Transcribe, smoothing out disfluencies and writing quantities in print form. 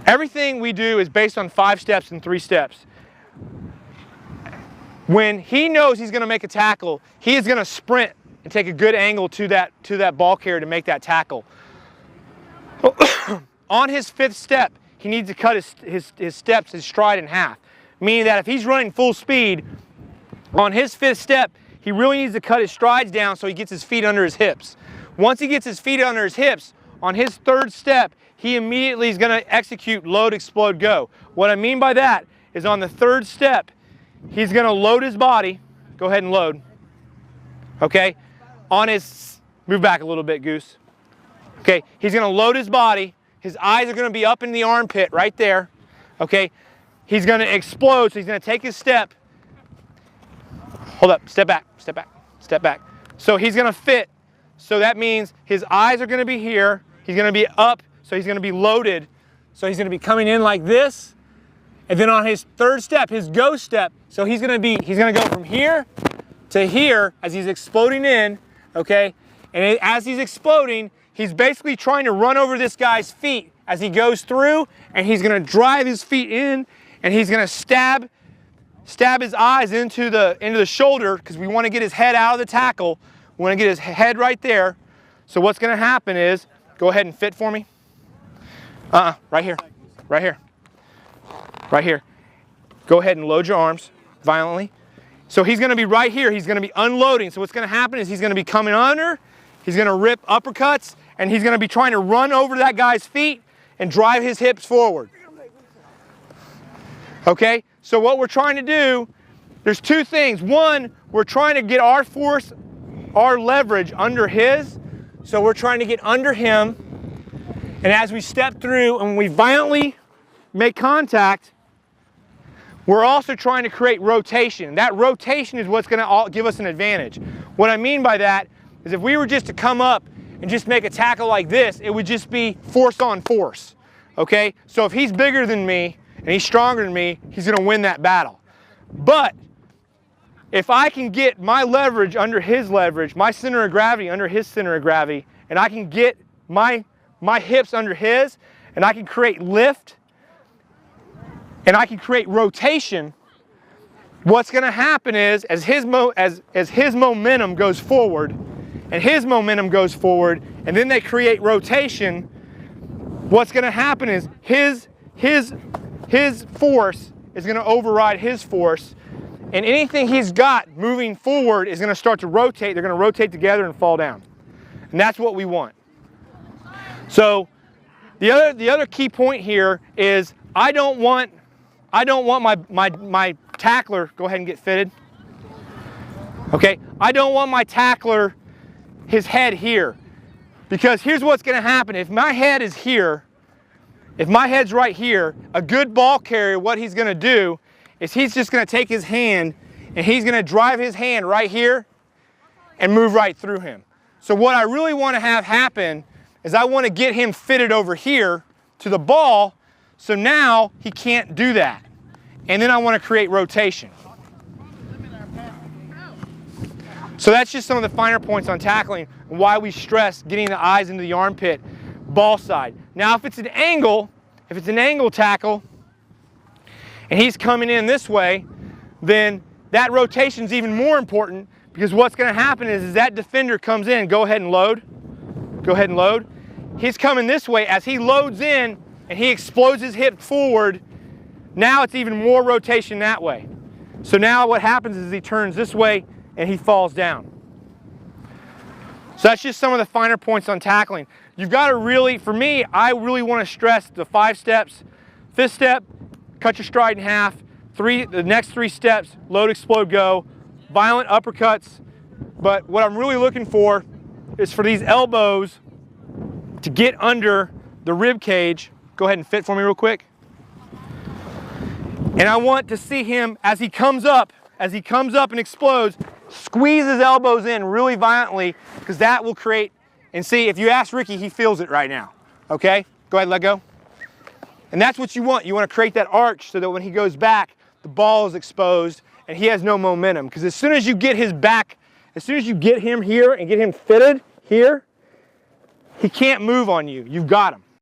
Everything we do is based on 5 steps and 3 steps. When he knows he's going to make a tackle, he is going to sprint and take a good angle to that ball carrier to make that tackle. On his 5th step, he needs to cut his steps, his stride in half. Meaning that if he's running full speed, on his 5th step, he really needs to cut his strides down so he gets his feet under his hips. Once he gets his feet under his hips, on his 3rd step, he immediately is going to execute load, explode, go. What I mean by that is on the 3rd step, he's going to load his body. Go ahead and load. Okay? On his, move back a little bit, Goose. Okay, he's going to load his body. His eyes are going to be up in the armpit right there. Okay? He's going to explode, so he's going to take his step. Hold up, step back, step back, step back. So he's going to fit. So that means his eyes are going to be here. He's going to be up, so he's going to be loaded. So he's going to be coming in like this. And then on his 3rd step, his go step, so he's going to go from here to here as he's exploding in, okay? And as he's exploding, he's basically trying to run over this guy's feet as he goes through, and he's going to drive his feet in, and he's going to stab his eyes into the shoulder, because we want to get his head out of the tackle. We want to get his head right there. So what's going to happen is, go ahead and fit for me. Right here, right here, right here. Go ahead and load your arms violently. So he's going to be right here. He's going to be unloading. So what's going to happen is he's going to be coming under. He's going to rip uppercuts, and he's going to be trying to run over that guy's feet and drive his hips forward. Okay? So what we're trying to do, there's 2 things. One, we're trying to get our force, our leverage under his. So we're trying to get under him. And as we step through and we violently make contact, we're also trying to create rotation. That rotation is what's going to give us an advantage. What I mean by that is if we were just to come up and just make a tackle like this, it would just be force on force. Okay? So if he's bigger than me, and he's stronger than me, he's going to win that battle. But if I can get my leverage under his leverage, my center of gravity under his center of gravity, and I can get my hips under his, and I can create lift, and I can create rotation, what's going to happen is as his momentum goes forward, and his momentum goes forward, and then they create rotation, what's going to happen is his force is going to override his force, and anything he's got moving forward is going to start to rotate. They're going to rotate together and fall down. And that's what we want. So the other key point here is I don't want my tackler, go ahead and get fitted. Okay? I don't want my tackler, his head here. Because here's what's going to happen. If my head is here, if my head's right here, a good ball carrier, what he's going to do is he's just going to take his hand and he's going to drive his hand right here and move right through him. So what I really want to have happen is I want to get him fitted over here to the ball, so now he can't do that. And then I want to create rotation. So that's just some of the finer points on tackling and why we stress getting the eyes into the armpit, ball side. Now if it's an angle tackle, and he's coming in this way, then that rotation is even more important, because what's going to happen is that defender comes in, go ahead and load, go ahead and load. He's coming this way. As he loads in and he explodes his hip forward, now it's even more rotation that way. So now what happens is he turns this way and he falls down. So that's just some of the finer points on tackling. You've got to really, for me, I really want to stress the 5 steps. 5th step, cut your stride in half. The next 3 steps, load, explode, go. Violent uppercuts. But what I'm really looking for is for these elbows to get under the rib cage. Go ahead and fit for me real quick. And I want to see him as he comes up and explodes, squeeze his elbows in really violently, because that will create, and see, if you ask Ricky, he feels it right now. Okay? Go ahead, let go. And that's what you want. You want to create that arch so that when he goes back, the ball is exposed and he has no momentum. Because as soon as you get his back, as soon as you get him here and get him fitted here, he can't move on you. You've got him.